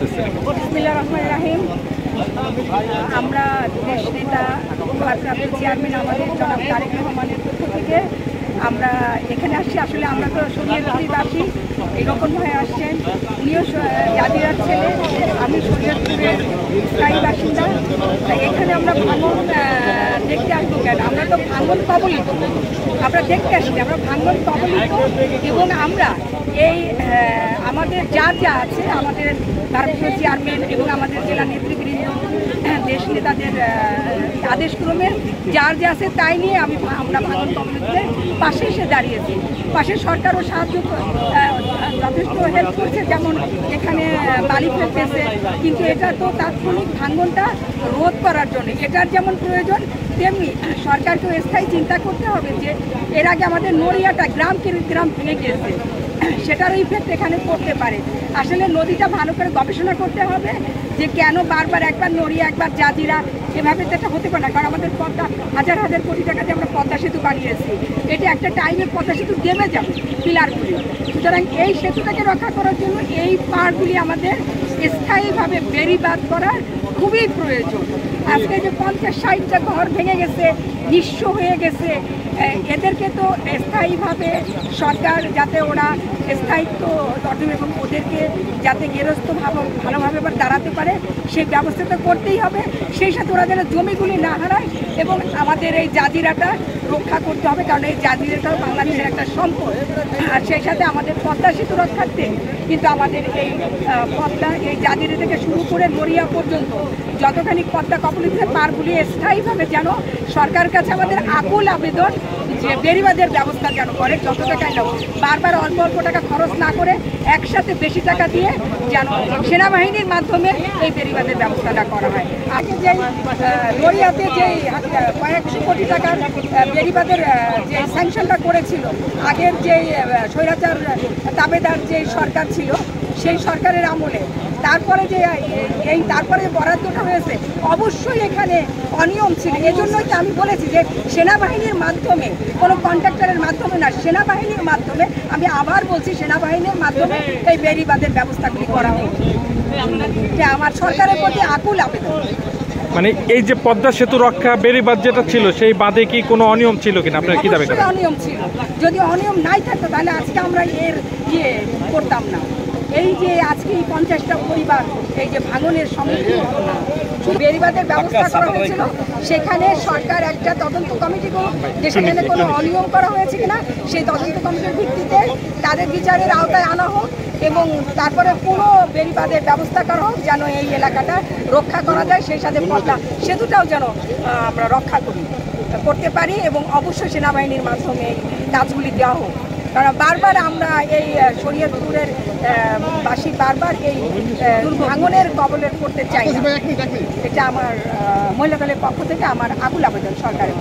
করতেছেন? বিসমিল্লাহির রহমানির রহিম। আমরা দেশ নেতা ভারপ্রাপ্ত চেয়ারম্যান আমাদের জনাব তারেক রহমানের পক্ষ থেকে আমরা এখানে আসছি। আসলে আমরা তো শরীয়তপুরবাসী, এরকমভাবে আসছেন। উনিও জাজিরার ছেলে, আমি শরীয়তপুরের স্থায়ী বাসিন্দা। তাই এখানে আমরা ভাঙন দেখতে আসবো কেন? আমরা তো ভাঙন কবলিত, আমরা দেখতে আসছি, আমরা ভাঙন কবলিত। এবং আমরা এই আমাদের যা আছে, আমাদের ভারপ্রাপ্ত চেয়ারম্যান এবং আমাদের জেলা নেতৃবৃন্দ, দেশ নেতাদের আদেশক্রমে যার যা আছে তাই নিয়ে আমরা ভাঙন কবলিতে পাশে এসে দাঁড়িয়েছি। পাশে সরকারও সাহায্য যথেষ্ট হেল্প করছে, যেমন এখানে বালি ফেলতেছে, কিন্তু এটা তো তাৎক্ষণিক ভাঙনটা রোধ করার জন্য এটার যেমন প্রয়োজন, তেমনি সরকারকেও স্থায়ী চিন্তা করতে হবে যে এর আগে আমাদের নড়িয়াটা গ্রাম ভেঙে গিয়েছে, সেটারও ইফেক্ট এখানে পড়তে পারে। আসলে নদীটা ভালো করে গবেষণা করতে হবে যে কেন বারবার একবার নড়িয়া একবার জাজিরা, এভাবে তো এটা হতে পারে না। কারণ আমাদের পদ্মা হাজার হাজার কোটি টাকা দিয়ে আমরা পদ্মা সেতু বানিয়েছি, এটা একটা টাইমে পদ্মা সেতু দেবে যাবে পিলারগুলি। সুতরাং এই সেতুটাকে রক্ষা করার জন্য এই পাড়গুলি আমাদের স্থায়ীভাবে বেড়িবাঁধ করার খুবই প্রয়োজন। আজকে যে 50-60টা ঘর ভেঙে গেছে, নিঃস্ব হয়ে গেছে, এদেরকে তো স্থায়ীভাবে সরকার যাতে ওরা স্থায়িত্ব গঠন এবং ওদেরকে যাতে গেরস্থ ভালোভাবে আবার দাঁড়াতে পারে সেই ব্যবস্থা তো করতেই হবে। সেই সাথে ওরা যেন জমিগুলি না হারায় এবং আমাদের এই জাজিরাটা রক্ষা করতে হবে, কারণ এই জাজিরাটাও বাংলাদেশের একটা সম্পদ। আর সেই সাথে আমাদের পদ্মা সেতু রক্ষার্থে কিন্তু আমাদের এই পদ্মা, এই জাজিরা থেকে শুরু করে নড়িয়া পর্যন্ত যতখানি পদ্মা কবলিত পারগুলি স্থায়ীভাবে যেন সরকার কাছে আমাদের আকুল আবেদন যে বেড়িবাঁধের ব্যবস্থা যেন করে, যত টাকা নেব বারবার অল্প অল্প টাকা খরচ না করে একসাথে বেশি টাকা দিয়ে যেন সেনাবাহিনীর মাধ্যমে এই বেড়িবাঁধের ব্যবস্থাটা করা হয়। আগে যে নড়িয়াতে যে কয়েকশো কোটি টাকার বেড়িবাঁধের যে স্যাংশনটা করেছিল আগের যে স্বৈরাচার তাবেদার যে সরকার ছিল সেই সরকারের আমলে, তারপরে যে তারপরে বরাদ্দটা হয়েছে, অবশ্যই এখানে অনিয়ম ছিল। এজন্যই তো আমি বলেছি যে সেনাবাহিনীর মাধ্যমে, কোনো কন্ট্রাক্টরের মাধ্যমে না, সেনাবাহিনীর মাধ্যমে, আমি আবার বলছি সেনাবাহিনীর মাধ্যমে এই বেড়িবাঁধের ব্যবস্থাগুলি করা হোক। যে আমার সরকারের প্রতি আকুল আবেদন। মানে এই যে পদ্মা সেতু রক্ষা বেড়িবাঁধ যেটা ছিল, সেই বাঁধে কি কোনো অনিয়ম ছিল কিনা আপনার কি দাবি করেন? অনিয়ম ছিল। যদি অনিয়ম নাই থাকতো তাহলে আজকে আমরা এর করতাম না। এই যে আজকে এই 50টা পরিবার এই যে ভাঙনের সম্মুখীন হতো না, বেড়িবাঁধের ব্যবস্থা করা হয়েছিল, সেখানে সরকার একটা তদন্ত কমিটি করুক যে সেখানে কোনো অনিয়ম করা হয়েছে কিনা, সেই তদন্ত কমিটির ভিত্তিতে তাদের বিচারের আওতায় আনা হোক এবং তারপরে পুরো বেড়িবাঁধের ব্যবস্থা করা হোক যেন এই এলাকাটা রক্ষা করা যায়। সেই সাথে পদ্মা সেতুটাও যেন আমরা রক্ষা করতে পারি এবং অবশ্যই সেনাবাহিনীর মাধ্যমে কাজগুলি দেওয়া হোক। কারণ বারবার আমরা এই শরীয়তপুরের বাসী বারবার এই ভাঙনের কবলে পড়তে চাই না। এটা আমার মহিলা দলের পক্ষ থেকে আমার আকুল আবেদন সরকারের।